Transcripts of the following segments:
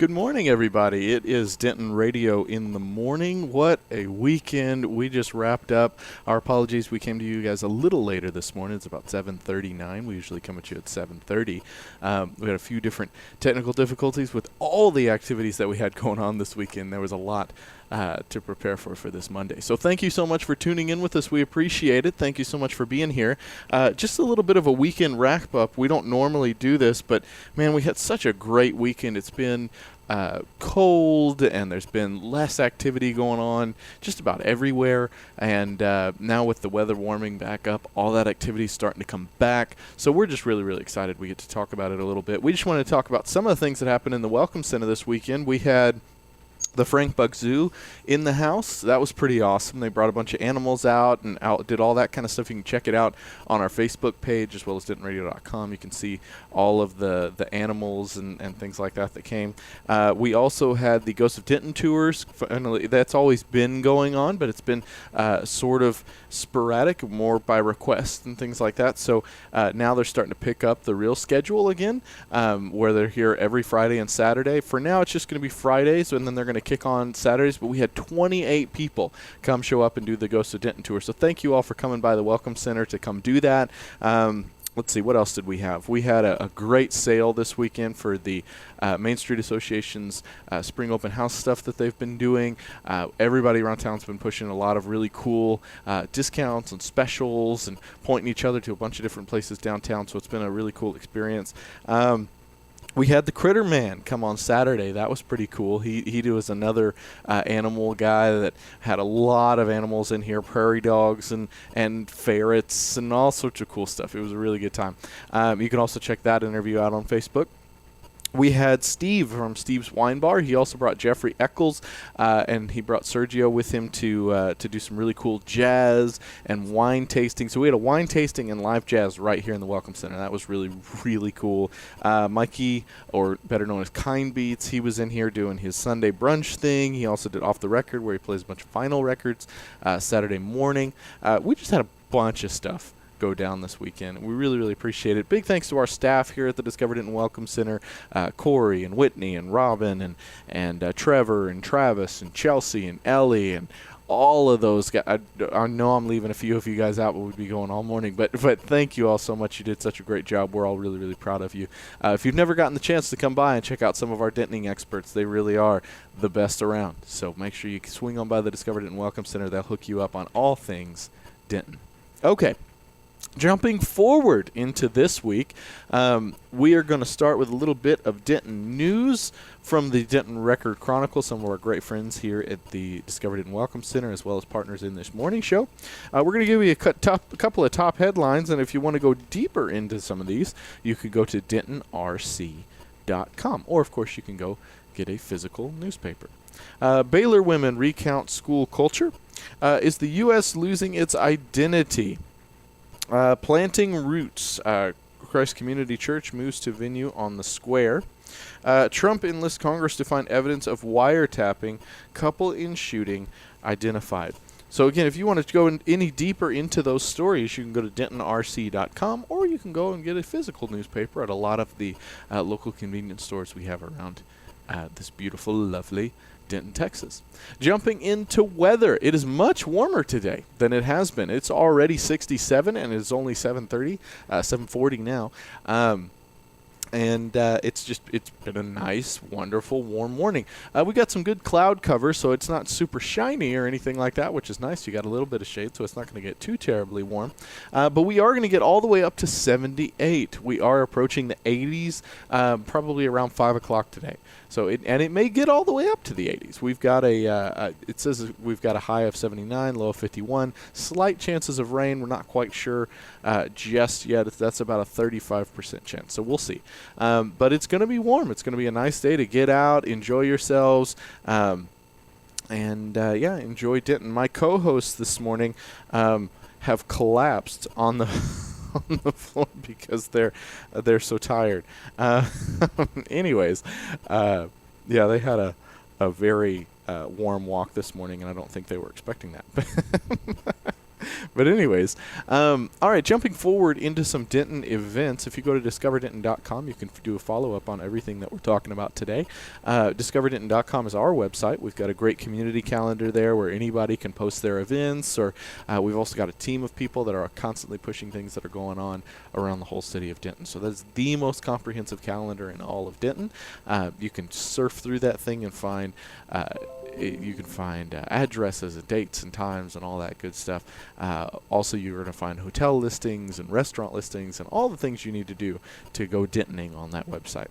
Good morning, everybody. It is Denton Radio in the morning. What a weekend. We just wrapped up. Our apologies. We came to you guys a little later this morning. It's about 7:39. We usually come at you at 7:30. We had a few different technical difficulties with all the activities that we had going on this weekend. There was a lot to prepare for this Monday. So thank you so much for tuning in with us. We appreciate it. Thank you so much for being here. Just a little bit of a weekend wrap up. We don't normally do this, but man, we had such a great weekend. It's been cold, and there's been less activity going on just about everywhere. And now with the weather warming back up, all that activity is starting to come back. So we're just really, really excited we get to talk about it a little bit. We just want to talk about some of the things that happened in the Welcome Center this weekend. We had the Frank Buck Zoo in the house. That was pretty awesome. They brought a bunch of animals out and did all that kind of stuff. You can check it out on our Facebook page as well as dentonradio.com. You can see all of the animals and things like that came. We also had the Ghost of Denton tours. That's always been going on, but it's been sort of sporadic, more by request and things like that. So now they're starting to pick up the real schedule again, where they're here every Friday and Saturday. For now, it's just going to be Fridays, and then they're going to kick on Saturdays, but we had 28 people come show up and do the Ghost of Denton tour. So thank you all for coming by the Welcome Center to come do that. Let's see, what else did we have? We had a great sale this weekend for the Main Street Association's Spring Open House stuff that they've been doing. Everybody around town's been pushing a lot of really cool discounts and specials and pointing each other to a bunch of different places downtown, so it's been a really cool experience. We had the Critter Man come on Saturday. That was pretty cool. He was another animal guy that had a lot of animals in here, prairie dogs and ferrets and all sorts of cool stuff. It was a really good time. You can also check that interview out on Facebook. We had Steve from Steve's Wine Bar. He also brought Jeffrey Eccles, and he brought Sergio with him to do some really cool jazz and wine tasting. So we had a wine tasting and live jazz right here in the Welcome Center. That was really, really cool. Mikey, or better known as Kind Beats, he was in here doing his Sunday brunch thing. He also did Off the Record, where he plays a bunch of vinyl records Saturday morning. We just had a bunch of stuff go down this weekend. We really, really appreciate it. Big thanks to our staff here at the Discover Denton Welcome Center, Corey and Whitney and Robin and Trevor and Travis and Chelsea and Ellie and all of those guys. I know I'm leaving a few of you guys out, but we'd be going all morning. But thank you all so much. You did such a great job. We're all really, really proud of you. If you've never gotten the chance to come by and check out some of our Dentoning experts, they really are the best around. So make sure you swing on by the Discover Denton Welcome Center. They'll hook you up on all things Denton. Okay. Jumping forward into this week, we are going to start with a little bit of Denton news from the Denton Record Chronicle, some of our great friends here at the Discover Denton Welcome Center, as well as partners in this morning show. We're going to give you a couple of top headlines, and if you want to go deeper into some of these, you could go to dentonrc.com, or, of course, you can go get a physical newspaper. Baylor women recount school culture. Is the U.S. losing its identity? Planting roots. Christ Community Church moves to venue on the square. Trump enlists Congress to find evidence of wiretapping. Couple in shooting identified. So again, if you want to go any deeper into those stories, you can go to dentonrc.com, or you can go and get a physical newspaper at a lot of the local convenience stores we have around this beautiful, lovely Denton, Texas. Jumping into weather, it is much warmer today than it has been. It's already 67, and it's only 7:40 now. It's been a nice, wonderful, warm morning. We got some good cloud cover, so it's not super shiny or anything like that, which is nice. You got a little bit of shade, so it's not going to get too terribly warm. But we are going to get all the way up to 78. We are approaching the 80s, probably around 5 o'clock today. So it may get all the way up to the 80s. We've got it says we've got a high of 79, low of 51. Slight chances of rain. We're not quite sure just yet. That's about a 35% chance. So we'll see. But it's going to be warm. It's going to be a nice day to get out, enjoy yourselves, enjoy Denton. My co-hosts this morning have collapsed on the on the floor because they're so tired. Anyways, they had a very warm walk this morning, and I don't think they were expecting that. But anyways, all right, jumping forward into some Denton events. If you go to discoverdenton.com, you can do a follow-up on everything that we're talking about today. Discoverdenton.com is our website. We've got a great community calendar there where anybody can post their events, or we've also got a team of people that are constantly pushing things that are going on around the whole city of Denton. So that's the most comprehensive calendar in all of Denton. You can surf through that thing and find addresses and dates and times and all that good stuff. Also, you're going to find hotel listings and restaurant listings and all the things you need to do to go Dentoning on that website.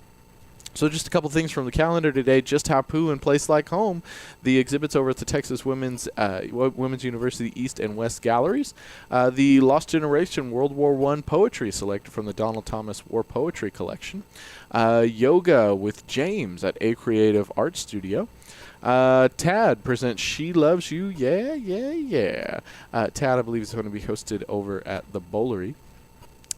So just a couple things from the calendar today. Just Hapu and Place Like Home, the exhibits over at the Texas Women's University East and West Galleries. The Lost Generation World War I poetry selected from the Donald Thomas War Poetry Collection. Yoga with James at A Creative Art Studio. Tad presents She Loves You, yeah. Tad, I believe, is going to be hosted over at the Bowlery.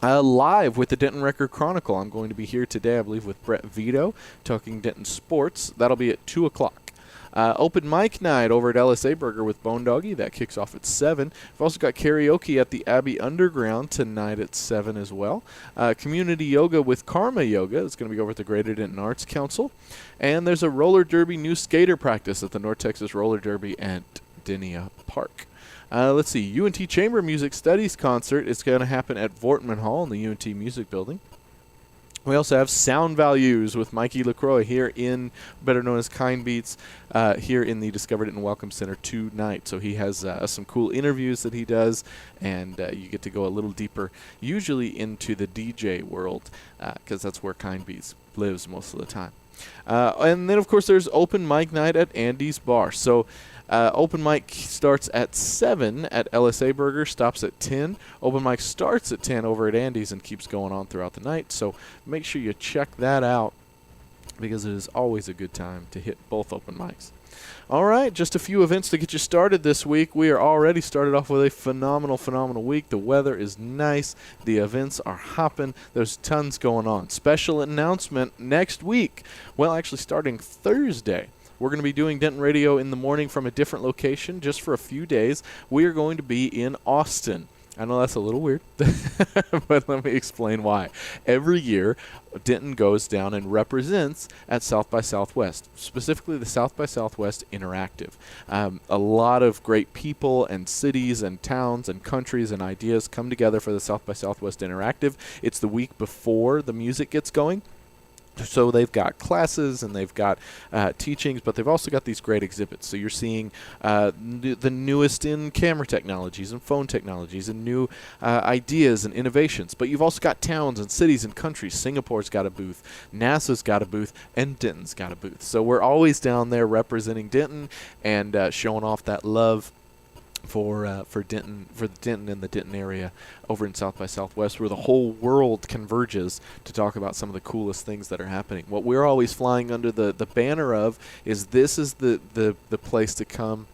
Live with the Denton Record Chronicle. I'm going to be here today, I believe, with Brett Vito, talking Denton sports. That'll be at 2 o'clock. Open mic night over at LSA Burger with Bone Doggy. That kicks off at 7. We've also got karaoke at the Abbey Underground tonight at 7 as well. Community yoga with Karma Yoga. It's going to be over at the Greater Denton Arts Council. And there's a roller derby new skater practice at the North Texas Roller Derby at Denia Park. Let's see. UNT Chamber Music Studies concert is going to happen at Vortman Hall in the UNT Music Building. We also have Sound Values with Mikey LaCroix here in, better known as Kind Beats, here in the Discover Denton Welcome Center tonight. So he has some cool interviews that he does, and you get to go a little deeper, usually into the DJ world, because that's where Kind Beats lives most of the time. And then, of course, there's open mic night at Andy's Bar. So open mic starts at 7 at LSA Burger, stops at 10. Open mic starts at 10 over at Andy's and keeps going on throughout the night. So make sure you check that out, because it is always a good time to hit both open mics. All right, just a few events to get you started this week. We are already started off with a phenomenal week. The weather is nice. The events are hopping. There's tons going on. Special announcement next week. Well, actually starting Thursday. We're going to be doing Denton Radio in the morning from a different location just for a few days. We are going to be in Austin. I know that's a little weird, but let me explain why. Every year, Denton goes down and represents at South by Southwest, specifically the South by Southwest Interactive. A lot of great people and cities and towns and countries and ideas come together for the South by Southwest Interactive. It's the week before the music gets going. So they've got classes and they've got teachings, but they've also got these great exhibits. So you're seeing the newest in camera technologies and phone technologies and new ideas and innovations. But you've also got towns and cities and countries. Singapore's got a booth, NASA's got a booth, and Denton's got a booth. So we're always down there representing Denton and showing off that love for Denton, for the Denton and the Denton area over in South by Southwest, where the whole world converges to talk about some of the coolest things that are happening. What we're always flying under the banner of is this is the place to come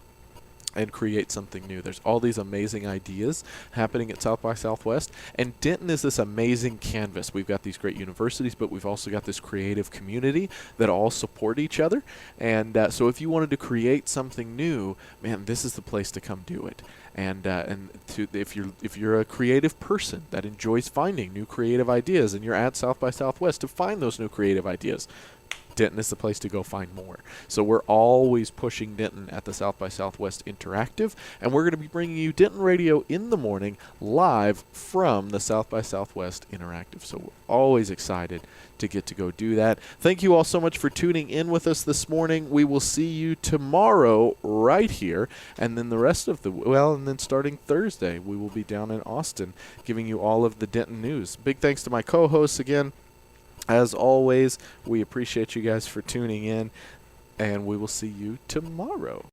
and create something new. There's all these amazing ideas happening at South by Southwest, and Denton is this amazing canvas. We've got these great universities, but we've also got this creative community that all support each other. And so if you wanted to create something new, man, this is the place to come do it. And if you're a creative person that enjoys finding new creative ideas, and you're at South by Southwest to find those new creative ideas, Denton is the place to go find more. So we're always pushing Denton at the South by Southwest Interactive, and we're going to be bringing you Denton Radio in the morning live from the South by Southwest Interactive. So we're always excited to get to go do that. Thank you all so much for tuning in with us this morning. We will see you tomorrow right here, and then the rest of the, and then starting Thursday, we will be down in Austin giving you all of the Denton news. Big thanks to my co-hosts again. As always, we appreciate you guys for tuning in, and we will see you tomorrow.